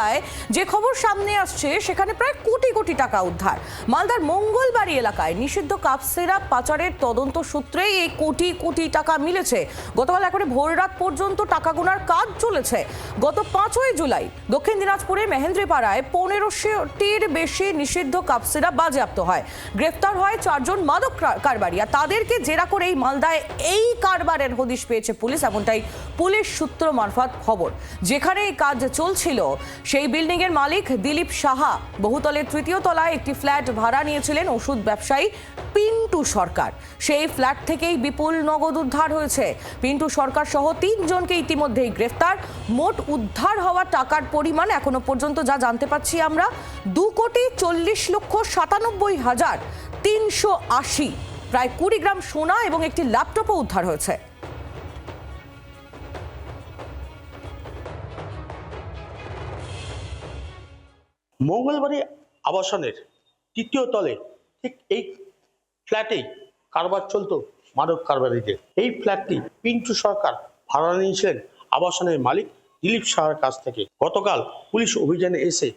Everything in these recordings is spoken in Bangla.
মালদায় যে খবর সামনে আসছে সেখানে প্রায় কোটি কোটি টাকা উদ্ধার। মালদার মঙ্গলবাড়ি এলাকায় নিষিদ্ধ কাপ সিরাপ পাচারের তদন্ত সূত্রেই এই কোটি কোটি টাকা মিলেছে। গতকাল একেবারে ভোর রাত পর্যন্ত টাকা গোনার কাজ চলেছে। গত 5ই জুলাই দক্ষিণ দিনাজপুরের মেহেন্দ্রিপাড়ায় 1500টির বেশি নিষিদ্ধ কাপ সিরাপ বাজেয়াপ্ত হয়। গ্রেফতার হয় 4 জন মাদক কারবারিয়া। তাদেরকে জেরা করে এই মালদায় এই কারবারের হদিশ পেয়েছে পুলিশ, এমনটাই পুলিশ সূত্র মারফত খবর। যেখানে এই কাজ চলছিল সেই বিল্ডিং এর মালিক দিলীপ সাহা বহুতলের 3য় তলায় একটি ফ্ল্যাট ভাড়া নিয়েছিলেন ওষুধ ব্যবসায়ী পিন্টু সরকার। সেই ফ্ল্যাট থেকেই বিপুল নগদ উদ্ধার হয়েছে। পিন্টু সরকার সহ 3 জনকে ইতিমধ্যেই গ্রেফতার। মোট উদ্ধার হওয়া টাকার পরিমাণ এখনো পর্যন্ত যা জানতে পাচ্ছি আমরা 2,40,97,380, প্রায় 20 গ্রাম সোনা এবং একটি ল্যাপটপও উদ্ধার হয়েছে। মঙ্গলবাড়ি আবাসনের 3য় তলে ঠিক এই ফ্ল্যাটেই কারবার চলতো মাদক কারবারিদের। এই ফ্ল্যাটটি পিন্টু সরকার ভাড়া নিয়েছিলেন আবাসনের মালিক দিলীপ সাহার কাছ থেকে। গতকাল পুলিশ অভিযানে এসে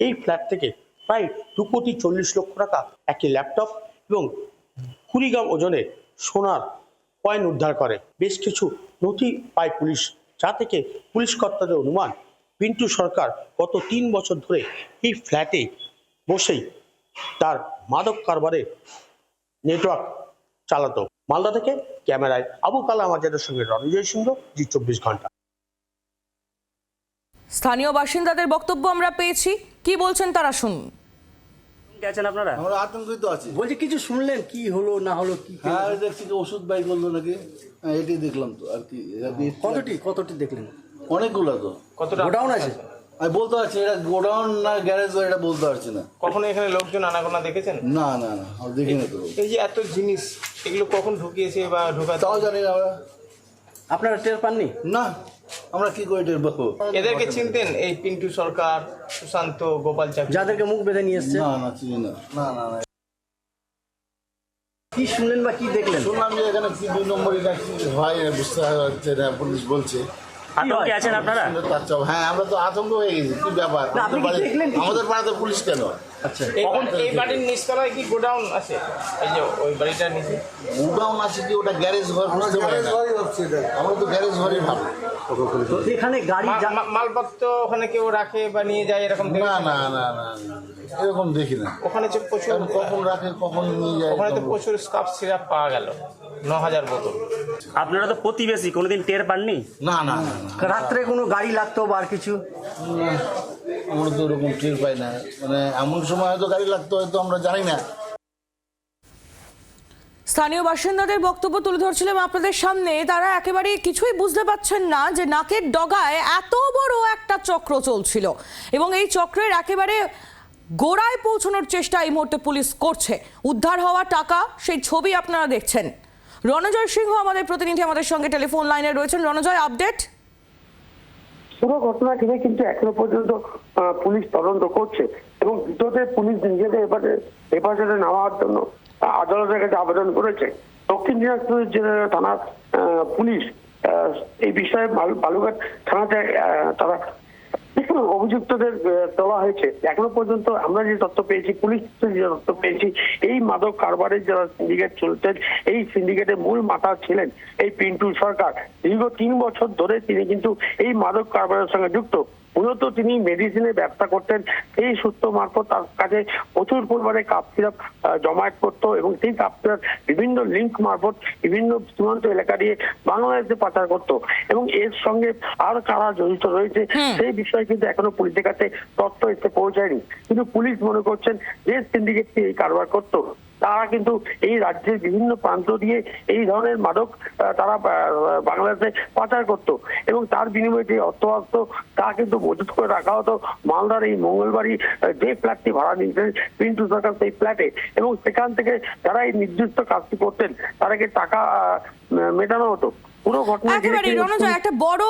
এই ফ্ল্যাট থেকে প্রায় 2,40,00,000 টাকা, একটি ল্যাপটপ এবং 20 গ্রাম ওজনের সোনার কয়েন উদ্ধার করে। বেশ কিছু নথি পায় পুলিশ, যা থেকে পুলিশ কর্তাদের অনুমান পিন্টু সরকার গত 3 বছর ধরে এই ফ্ল্যাটে বসেই তার মাদক কারবারের নেটওয়ার্ক চালাতো। মালদা থেকে ক্যামেরায় আবু কালাম আজাদের সঙ্গে রণজয় সিংহ, জি24 ঘন্টা। স্থানীয় বাসিন্দাদের বক্তব্য আমরা পেয়েছি, কি বলছেন তারা শুনুন। গেছেন আপনারা? আমরা আতঙ্কিত আছি। বলছি কিছু শুনলেন কি হলো না হলো কি? হ্যাঁ, দেখছি যে ওষুধ বাই করলো নাকি, এটাই দেখলাম তো আর কি। কতটি দেখলেন? অনেকগুলো তো। কতটা গোডাউন আছে? আমি বলতে পারছি এটা গোডাউন না গ্যারেজ, এটা বলতে পারছি না। কখনো এখানে লোকজন আনাগোনা দেখেছেন? না না না, আমি দেখিনি তো। এই যে এত জিনিস, এগুলো কখন ঢুকিয়েছে বা ঢোকাতে তাও জানি না আমরা। আপনারা টের পাননি? না, আমরা কি করে টের পাবো? এদেরকে চিনতেন? এই পিন্টু সরকার, সুশান্ত, গোপাল চাকরি, যাদেরকে মুখ বেঁধে নিয়ে এসছে? না না, চিনি না। না না না, কি শুনলেন বা কি দেখলেন? শুনলাম যে এখানে কি 2 নম্বরই রাখছি ভাই, বুঝতে পারছে না, পুলিশ বলছে। আতঙ্কে আছেন আপনারা? হ্যাঁ, আমরা তো আতঙ্ক হয়ে গেছি। কি ব্যাপার? আপনি কি দেখলেন? আমাদের পাড়াতে পুলিশ কেন? আচ্ছা, এই বাড়ির নিচতলায় কি গোডাউন আছে? এই যে ওই বাড়িটার নিচে গোডাউন আছে কি? ওটা গ্যারেজ ঘর, বুঝতে পারি না। আমরা তো গ্যারেজ ঘরই ভাবি। তো এখানে গাড়ি মালপত্র ওখানে কেউ রাখে বা নিয়ে যায় এরকম? না না না না, এরকম দেখি না। ওখানে যে প্রচুর, কখন রাখে কখন নিয়ে যায়। ওখানে তো প্রচুর কাপ সিরাপ পাওয়া গেল, 9,000 বোতল। আপনারা তো প্রতিবেশী, কোনোদিন টের পাননি? না না না, রাত্রে কোনো গাড়ি লাগতো বা আর কিছু? আমরা তো ওরকম টের পাই না। মানে এমন সময় হয়তো গাড়ি লাগতো, হয়তো আমরা জানি না। স্থানীয় বাসিন্দাদের বক্তব্য তুলে ধরছিলাম আপনাদের সামনে। তারা একেবারে কিছুই বুঝতে পারছেন না যে নাকের ডগায় এত বড় একটা চক্র চলছিল এবং এই চক্রের একেবারে গোড়ায় পৌঁছানোর চেষ্টা এই মুহূর্তে পুলিশ করছে। উদ্ধার হওয়া টাকা, সেই ছবি আপনারা দেখছেন। রণজয় সিংহ আমাদের প্রতিনিধি আমাদের সঙ্গে টেলিফোন লাইনে রয়েছেন। রণজয়, আপডেট। পুরো ঘটনাটিকে কিন্তু এখনো পর্যন্ত পুলিশ তদন্ত করছে এবং দ্রুততে পুলিশ নিজেদের হেফাজতে নেওয়ার জন্য আদালতের কাছে আবেদন করেছে। দক্ষিণ দিনাজপুর জেলার থানার পুলিশ এই বিষয়ে বালুঘাট থানাতে তারা অভিযুক্তদের তোলা হয়েছে। এখনো পর্যন্ত আমরা যে তথ্য পেয়েছি, পুলিশ যে তথ্য পেয়েছি, এই মাদক কারবারের যারা সিন্ডিকেট চলছেন, এই সিন্ডিকেটের মূল মাথা ছিলেন এই পিন্টু সরকার। দীর্ঘ 3 বছর ধরে তিনি কিন্তু এই মাদক কারবারের সঙ্গে যুক্ত। মূলত তিনি মেডিসিনের ব্যবসা করতেন। এই সূত্র মারফত তার কাছে প্রচুর পরিমাণে কাপ সিরাপ জমায়েত করতো এবং সেই কাপ সিরাপ বিভিন্ন লিঙ্ক মারফত বিভিন্ন সীমান্ত এলাকা দিয়ে বাংলাদেশে পাচার করতো এবং এর সঙ্গে আর কারা জড়িত রয়েছে সেই বিষয়ে কিন্তু এখনো পুলিশের কাছে তথ্য এসে পৌঁছায়নি। কিন্তু পুলিশ মনে করছেন যে সিন্ডিকেটটি এই কারবার করতো তারা কিন্তু এই রাজ্যের বিভিন্ন প্রান্ত দিয়ে এই ধরনের মাদক তারা বাংলাদেশে পাচার করতো এবং তার বিনিময়ে যে অর্থ আসতো তা কিন্তু মজুত করে রাখা হতো মালদার এই মঙ্গলবাড়ি যে ফ্ল্যাটটি ভাড়া নিয়েছিলেন পিন্টু সরকার সেই ফ্ল্যাটে এবং সেখান থেকে যারা এই নির্দিষ্ট কাজটি করতেন তাদেরকে টাকা মেটানো হতো। একেবারে রণজয়, একটা বড়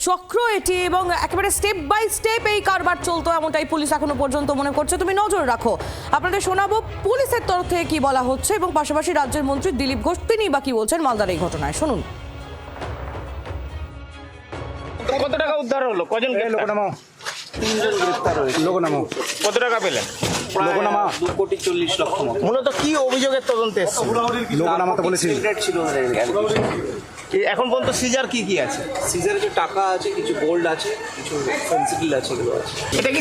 চক্র এটি এবং একেবারে স্টেপ বাই স্টেপ এই কারবার চলতো, এমনটাই পুলিশ এখনো পর্যন্ত মনে করছে। তুমি নজর রাখো, আপনাদের শোনাবো পুলিশের তরফ থেকে কি বলা হচ্ছে এবং পাশাপাশি রাজ্যের মন্ত্রী দিলীপ ঘোষ তিনি বা কি বলছেন মালদার এই ঘটনায়, শুনুন। কত টাকা উদ্ধার হলো? কজন লোকনামা কত টাকা পেলেন? লোকনামা 2,40,00,000 মতো। মূলত কি অভিযোগের তদন্তে এসেছিল? লোকনামা তো বলেছি। এখন পর্যন্ত সিজার কি আছে? সিজারে যে টাকা আছে, কিছু গোল্ড আছে, কিছু ফেন্সিডিল আছে, এগুলো আছে। এটা কি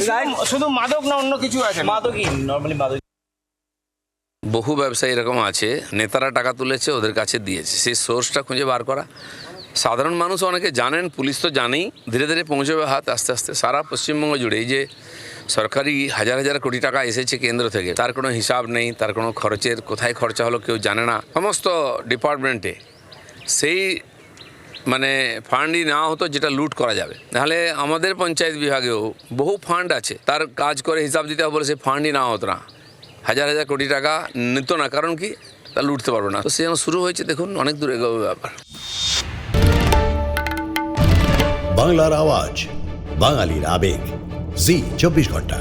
শুধু মাদক না অন্য কিছু আছে? মাদকই, নর্মালি মাদক। বহু ব্যবসায়ী এরকম আছে, নেতারা টাকা তুলেছে, ওদের কাছে দিয়েছে, সেই সোর্সটা খুঁজে বার করা। সাধারণ মানুষ অনেকে জানেন, পুলিশ তো জানেই, ধীরে ধীরে পৌঁছবে হাত আস্তে আস্তে। সারা পশ্চিমবঙ্গ জুড়ে এই যে সরকারি হাজার হাজার কোটি টাকা এসেছে কেন্দ্র থেকে, তার কোনো হিসাব নেই, তার কোনো খরচের কোথায় খরচা হলো কেউ জানে না। সমস্ত ডিপার্টমেন্টে সেই মানে ফান্ডই নেওয়া হতো যেটা লুট করা যাবে। নাহলে আমাদের পঞ্চায়েত বিভাগেও বহু ফান্ড আছে, তার কাজ করে হিসাব দিতে হবে বলে সেই ফান্ডই নেওয়া হতো না, হাজার হাজার কোটি টাকা নিত না। কারণ কি, তা লুটতে পারবে না। তো সে যেন শুরু হয়েছে, দেখুন অনেক দূর এগোবে ব্যাপার। বাংলার আওয়াজ, বাঙালির আবেগ, জি 24 ঘন্টা।